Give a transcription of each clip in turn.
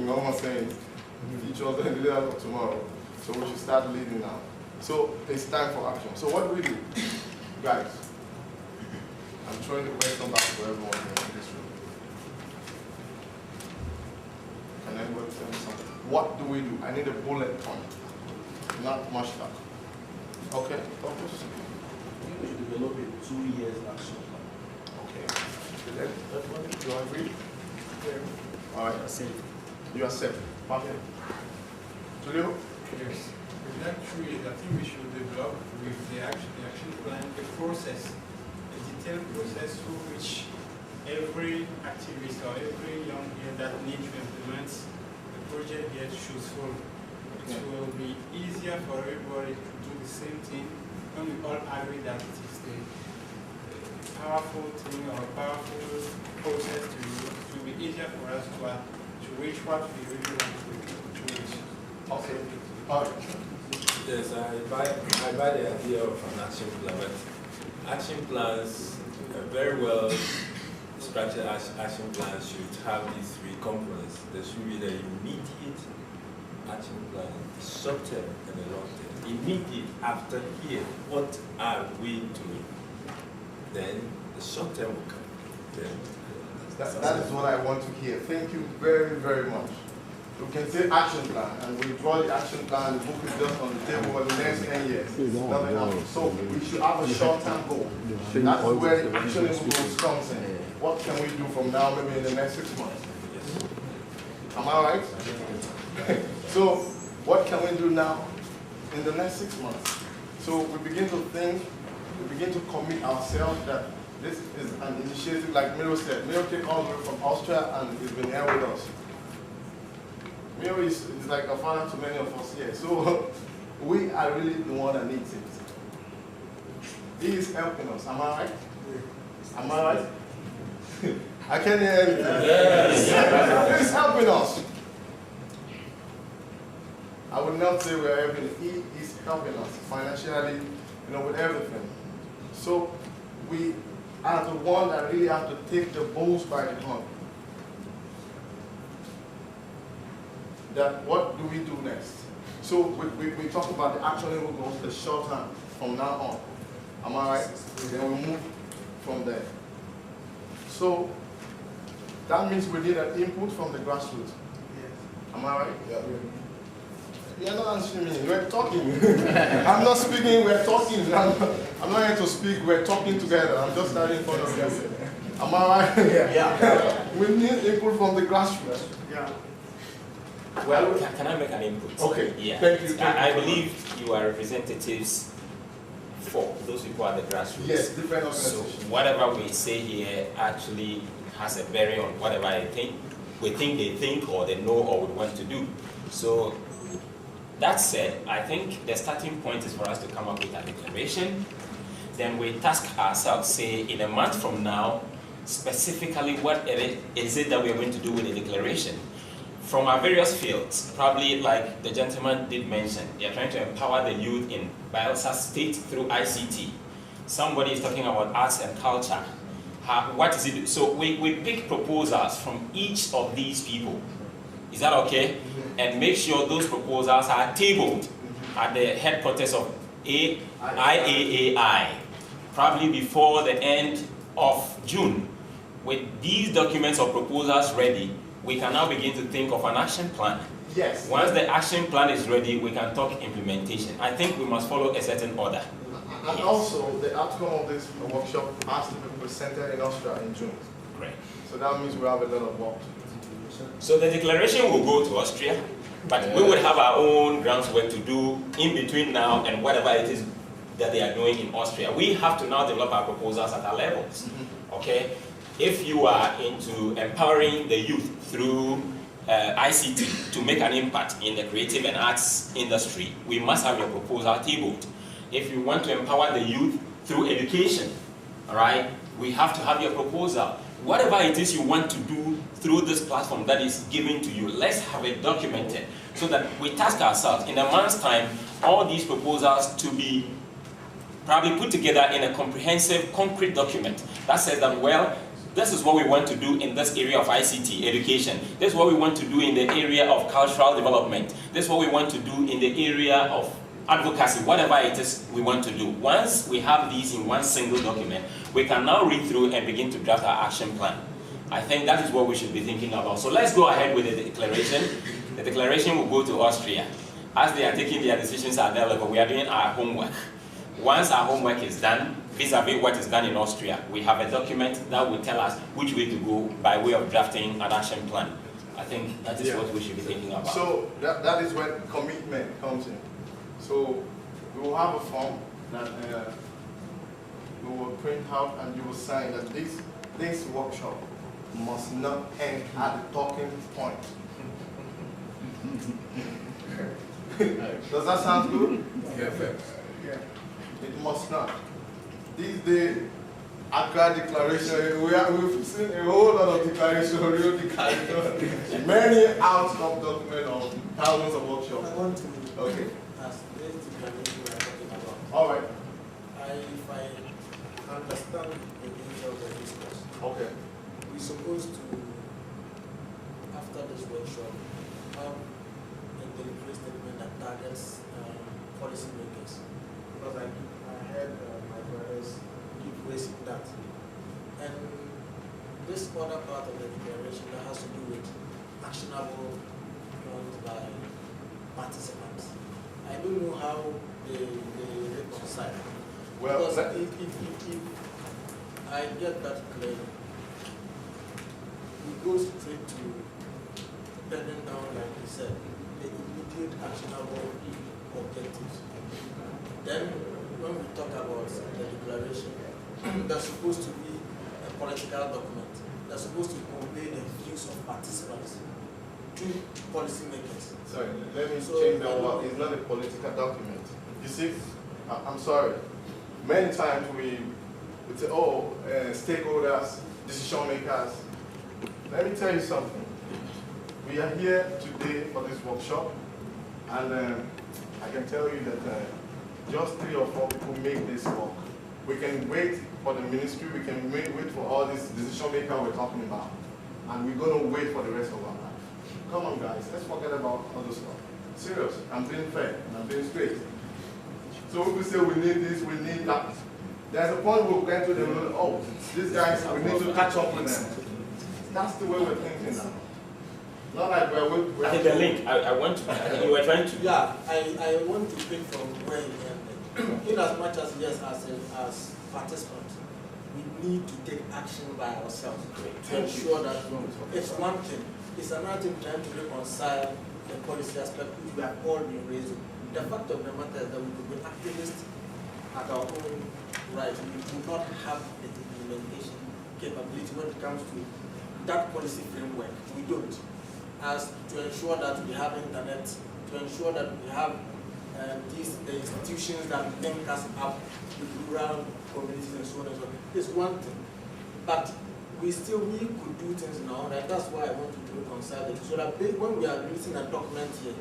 normal saying, future is the leader of tomorrow. So we should start leading now. So it's time for action. So what do we do? Guys, I'm throwing the question back to everyone here in this room. Can anybody tell me something? What do we do? I need a bullet point, not much talk. Okay, focus. We should develop a 2 years action plan. Okay. Everybody, do I agree? All right. You accept. Perfect. Julio? Yes. Actually, I think we should develop with the action plan a process, a detailed process through which every activist or every young here that needs to implement the project here should follow. It will be easier for everybody to do the same thing when we all agree that it is a powerful thing or a powerful process to use. It will be easier for us to reach what we really want to reach. Okay. All right. Yes, I buy the idea of an action plan, but action plans, very well structured action plans should have these 3 components. There should be the immediate action plan, the short term and the long term. Immediate, after here, what are we doing? Then the short term will come. Then that is what I want to hear. Thank you very, very much. We can say action plan, and we draw the action plan, the book is just on the table for the next 10 years. Nothing happens. So we should have a short-term goal. That's where the actionable goals comes in. What can we do from now, maybe in the next 6 months? Am I right? So what can we do now in the next 6 months? So we begin to think, we begin to commit ourselves that this is an initiative, like Miro said. Miro came all the way from Austria and he's been here with us. Miro is like a father to many of us here. So we are really the one that needs it. He is helping us. Am I right? Am I right? I can't hear anything. Yes. He is helping us. I would not say we are helping. He is helping us financially, with everything. So we are the one that really have to take the bulls by the horn. That what do we do next? So we talk about the actionable goals, the short term from now on. Am I right? Then we move from there. So that means we need an input from the grassroots. Yes. Am I right? Yeah. You're not answering me. We're talking. I'm not speaking. We're talking. I'm not here to speak. We're talking together. I'm just standing in front of you. Am I right? Yeah. We need input from the grassroots. Yeah. Well, can I make an input? Okay. Yeah. Thank you. I believe you are representatives for those people at the grassroots. Yes, different organizations. So whatever we say here actually has a bearing on whatever we think they think or they know or would want to do. So that said, I think the starting point is for us to come up with a declaration. Then we task ourselves, say in a month from now, specifically what is it that we are going to do with the declaration. From our various fields, probably like the gentleman did mention, they are trying to empower the youth in Bielsa State through ICT. Somebody is talking about arts and culture. What is it? So we pick proposals from each of these people. Is that okay? And make sure those proposals are tabled at the headquarters of IAAI, probably before the end of June. With these documents or proposals ready, we can now begin to think of an action plan. Yes. Once the action plan is ready, we can talk implementation. I think we must follow a certain order. And yes. Also, the outcome of this workshop has to be presented in Austria in June. Great. So that means we have a lot of work. So the declaration will go to Austria, but we will have our own groundwork to do in between now and whatever it is that they are doing in Austria. We have to now develop our proposals at our levels. Okay? If you are into empowering the youth through ICT to make an impact in the creative and arts industry, we must have your proposal tabled. If you want to empower the youth through education, all right, we have to have your proposal. Whatever it is you want to do through this platform that is given to you, let's have it documented so that we task ourselves in a month's time all these proposals to be probably put together in a comprehensive, concrete document that says that, well, this is what we want to do in this area of ICT, education. This is what we want to do in the area of cultural development. This is what we want to do in the area of advocacy, whatever it is we want to do. Once we have these in one single document, we can now read through and begin to draft our action plan. I think that is what we should be thinking about. So let's go ahead with the declaration. The declaration will go to Austria. As they are taking their decisions at their level, we are doing our homework. Once our homework is done, vis-a-vis what is done in Austria, we have a document that will tell us which way to go by way of drafting an action plan. I think that is what we should be thinking about. So that is when commitment comes in. So we will have a form that we will print out and you will sign that this workshop must not end at the talking point. Does that sound good? Yeah. It must not. These days, Accra declaration, we've seen a whole lot of declaration, real declaration, many outcome documents of thousands of workshops. I want to ask this declaration we are talking about. All right. If I understand the nature of the discussion, Okay. we're supposed to, after this workshop, have a deliberate statement that targets policy makers. Because I heard my brothers keep raising that. And this other part of the declaration that has to do with actionable plans by participants. I don't know how they reconcile. Well, because if I get that clearly, we go straight to bending down, like you said, the immediate actionable objectives. Then, when we talk about the declaration, that's supposed to be a political document. That's supposed to convey the views of participants to policymakers. Sorry, let me change that word. It's not a political document. You see, I'm sorry. Many times we say, oh, stakeholders, decision makers. Let me tell you something. We are here today for this workshop, and I can tell you that just 3 or 4 people make this work. We can wait for the ministry, we can wait for all these decision makers we're talking about, and we're going to wait for the rest of our life. Come on, guys, let's forget about other stuff. Serious, I'm being fair, and I'm being straight. So if we say we need this, we need that, there's a point we'll get to them, oh, these guys, we need to catch up with them. That's the way we're thinking now. Not like we're I think the link, I want to, I think you were trying to. Yeah, I want to pick from where you ended. In as much as, yes, as participants, we need to take action by ourselves to ensure that it's one thing. It's another thing trying to reconcile the policy aspect which we have all been raising. The fact of the matter is that we could be activists at our own right. We do not have the implementation capability when it comes to that policy framework. We don't. As to ensure that we have internet, to ensure that we have the institutions that link us up with rural communities and so on and so on. It's one thing. But we could do things in our own right. That's why I want to reconcile it. So that when we are releasing a document here,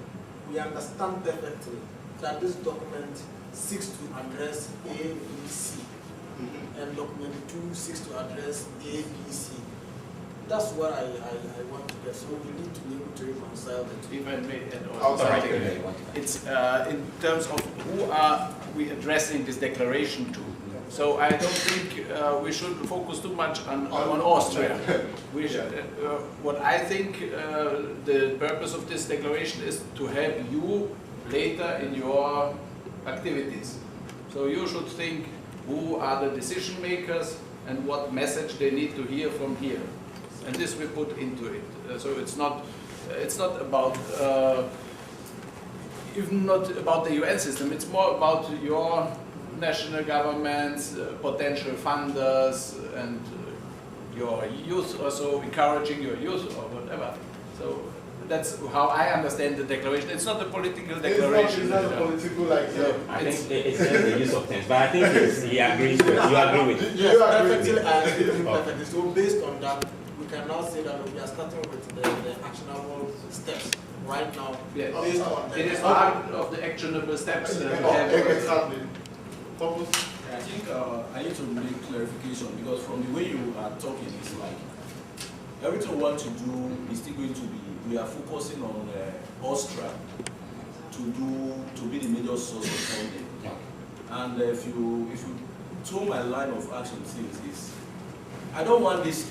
we understand perfectly that this document seeks to address A, B, C, and document 2 seeks to address A, B, C. That's what I want to get. So we need to be able to reconcile the two. If I may add on. It's in terms of who are we addressing this declaration to. So I don't think we should focus too much on Austria. We should, what I think the purpose of this declaration is to help you later in your activities. So you should think who are the decision makers and what message they need to hear from here. And this we put into it. So it's not about even not about the UN system. It's more about your national governments, potential funders, and your youth, also encouraging your youth or whatever. So that's how I understand the declaration. It's not a political declaration. It's not a political, like, I think it's just the use of things, but I think he agrees with you. Agree with it. Yes, perfectly, I agree with you perfectly. So based on that, we can now say that we are starting with the actionable steps right now. Yes. Based on It is part of the actionable steps that we have. Exactly. Focus. I think I need to make clarification, because from the way you are talking, it's like everything we want to do is still going to be, we are focusing on Austria to be the major source of funding. And if you throw my line of action things is, I don't want this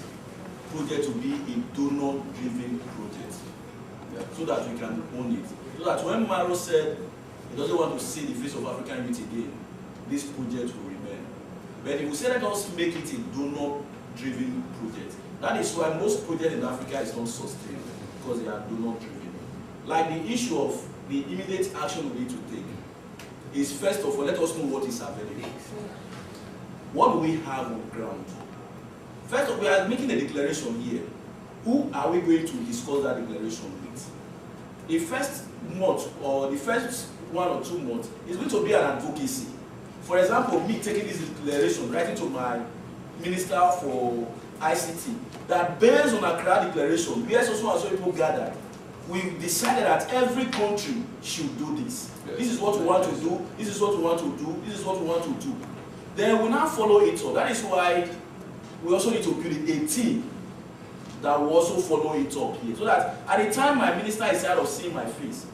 project to be a donor-driven project, so that we can own it. So that when Maro said he doesn't want to see the face of African unity again, this project will remain. But if we say let us make it a donor-driven project, that is why most projects in Africa is not sustained, because they are donor-driven. Like the issue of the immediate action we need to take is, first of all, let us know what is available. What do we have on ground? First of all, we are making a declaration here. Who are we going to discuss that declaration with? The first month, or the first 1 or 2 months, is going to be an advocacy. For example, me taking this declaration, writing to my Minister for ICT, that based on Accra declaration, where so and so people gathered, we decided that every country should do this. Yes. This is what we want to do, this is what we want to do, this is what we want to do. Then we now follow it up. That is why we also need to build a team that will also follow it up here. So that at the time my minister is out of seeing my face,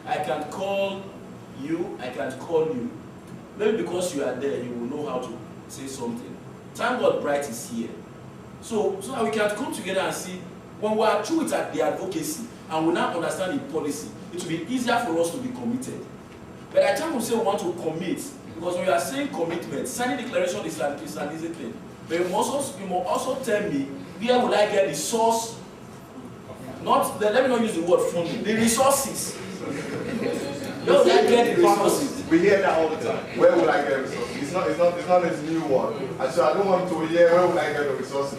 I can call you, I can call you. Maybe because you are there, you will know how to say something. Thank God Bright is here. So that we can come together and see, when we are through with the advocacy and we now understand the policy, it will be easier for us to be committed. But at the time we say we want to commit, because when we are saying commitment, signing declaration is an easy thing. But you must also tell me, where will I get the source? Not let me not use the word funding, the resources. Where will I get the resources? We hear that all the time. Where will I get resources? It's not a new one. And so I don't want to hear where will I get the resources.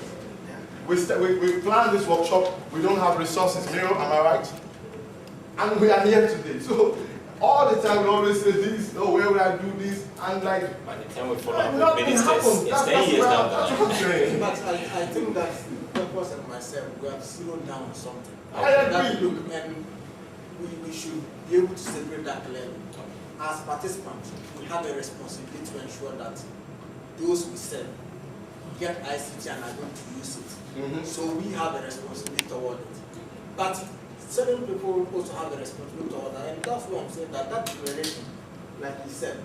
We plan this workshop, we don't have resources. Miro, am I right? And we are here today. So all the time we always say this, oh, where will I do this? And like, by the time we follow up with ministers, it's 10 years down the line. But I think that Purpose and myself, we have slowed down on something. I agree. Look, and we should be able to separate that clearly. As participants, we have a responsibility to ensure that those we serve get ICT and are going to use it. So we have a responsibility toward it. But certain people also have a responsibility toward that. And that's why I'm saying that declaration, like you said,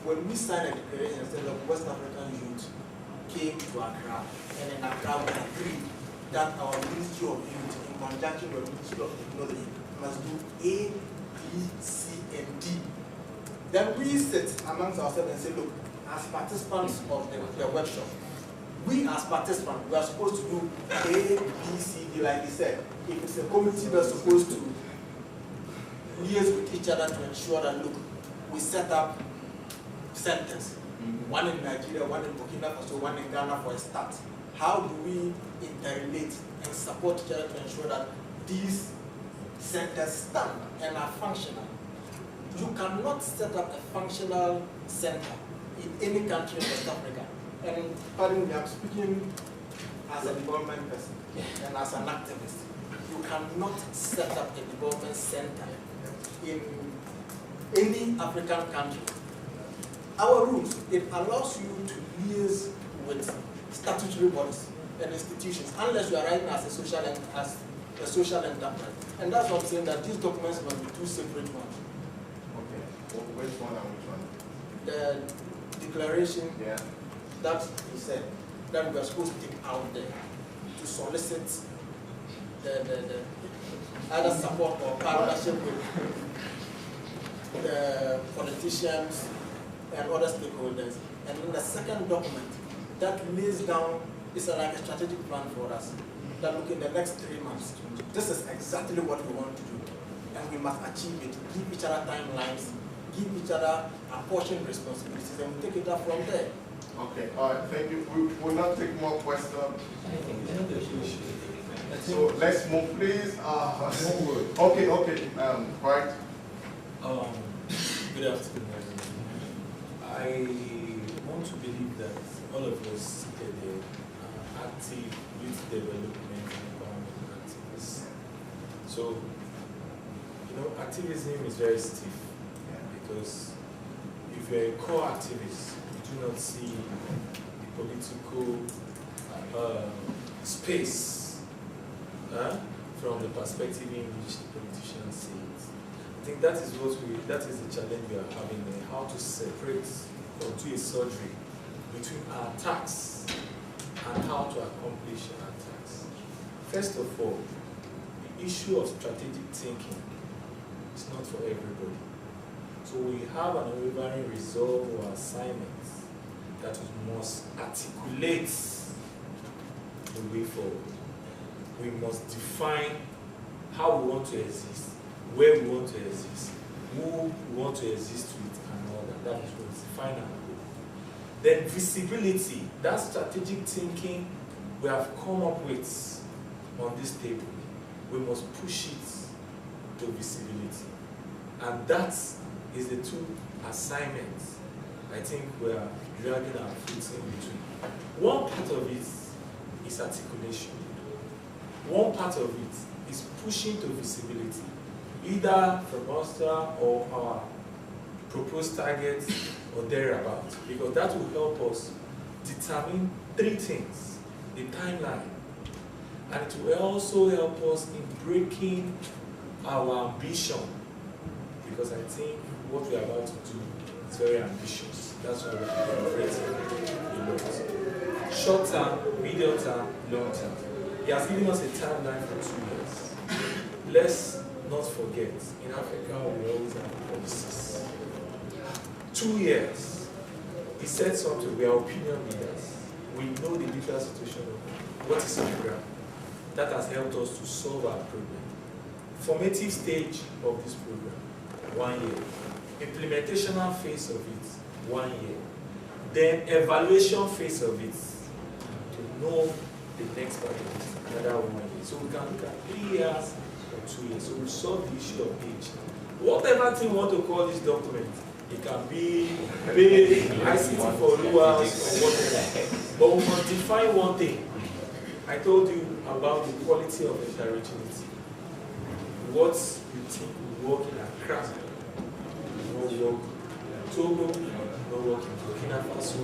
when we signed a declaration and said, look, West African youth came to Accra, and in Accra we agreed that our Ministry of Youth, in conjunction with the Ministry of Technology, must do A, B, C, and D. Then we sit amongst ourselves and say, look, as participants of the workshop, we as participants, we are supposed to do A, B, C, D, like you said. If it's a committee, we're supposed to liaise with each other to ensure that, look, we set up centers. One in Nigeria, one in Burkina Faso, one in Ghana for a start. How do we interrelate and support each other to ensure that these centers stand and are functional? You cannot set up a functional center in any country in West Africa. And pardon me, I'm speaking as a development person and as an activist. You cannot set up a development center in any African country. Our rules, it allows you to liaise with statutory bodies and institutions, unless you are writing as a social enterprise. And that's what I'm saying, that these documents must be two separate ones. Okay. Which one and which one? The declaration, yeah, that you said, that we are supposed to take out there to solicit the either support or partnership with the politicians and other stakeholders. And then the second document that lays down is like a strategic plan for us. That look, in the next 3 months, this is exactly what we want to do. And we must achieve it. Give each other timelines, give each other apportioned responsibilities, and we take it up from there. Okay, all right, thank you. We will not take more questions. So let's move, please. Okay, right. Good afternoon. I want to believe that all of us are active youth development and environment activists. So, activism is very stiff, because if you're a core activist, it do not see the political space from the perspective in which the politicians see it. I think that is the challenge we are having there, how to separate or do a surgery between our attacks and how to accomplish our attacks. First of all, the issue of strategic thinking is not for everybody. So we have an unwavering resolve or assignment that we must articulate the way forward. We must define how we want to exist, where we want to exist, who we want to exist with, and all that. That is what is define our goal. Then visibility, that strategic thinking we have come up with on this table, we must push it to visibility. And that is the two assignments I think we are dragging our feet in between. One part of it is articulation. One part of it is pushing to visibility, either from Austria or our proposed targets or thereabouts, because that will help us determine three things: the timeline, and it will also help us in breaking our ambition, because I think what we are about to do is very ambitious. That's why we're operating a lot. Short term, medium term, long term. He has given us a timeline for 2 years. Let's not forget, in Africa we always have policies. 2 years. He said something, we are opinion leaders. We know the literal situation of what is on the ground. That has helped us to solve our problem. Formative stage of this program, 1 year. Implementational phase of it, 1 year. Then evaluation phase of it, to know the next part of it, another 1 year. So we can look at 3 years or 2 years. So we solve the issue of age. Whatever thing we want to call this document, it can be big, ICT for rules, or whatever. But we must define one thing. I told you about the quality of heterogeneity. What you think will work in Accra will work in Togo, will work in Burkina Faso.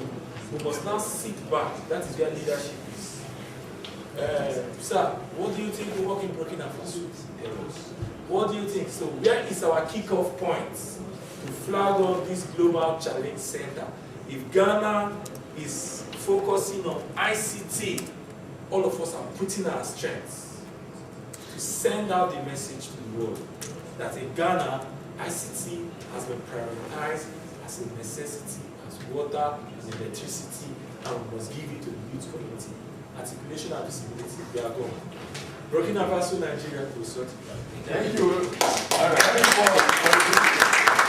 We must now sit back. That is where leadership is. Sir, what do you think will work in Burkina Faso? What do you think? So where is our kickoff point to flag on this global challenge center? If Ghana is focusing on ICT, all of us are putting our strengths to send out the message to the world that in Ghana, ICT has been prioritized as a necessity, as water, as electricity, and we must give it to the youth community. Articulation and visibility, they are gone. Burkina Faso, Nigeria, to sort it. Thank you. All right.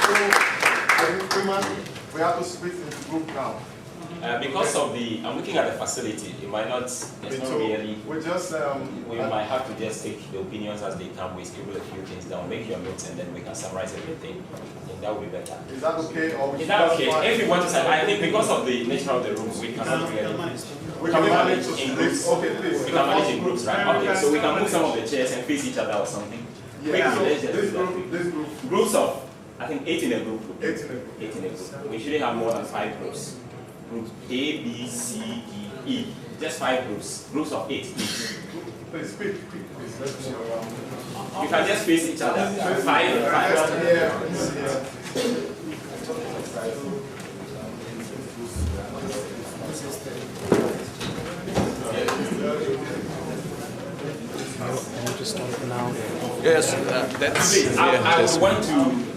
So, we have to split into group now. Because of the, I'm looking at the facility, it might not, it's not really, we just, we might have to just take the opinions as they come, we scribble a few things down, make your notes, and then we can summarize everything. I think that would be better. Is that okay? Or is that okay? If you want to say, I think because of the nature of the room, we cannot really, we can manage in groups. Okay, please. We can manage in groups, right? Okay, so we can move some of the chairs and face each other or something. Yeah, so this group. Groups of, I think 8 in a group. 8 in a group. 8 in a group. We shouldn't have more than 5 groups. Groups A, B, C, D, E. Just 5 groups. Groups of 8. Please speak. Please. Let's see around. You can just face each other. 5. Yes, that's. I want to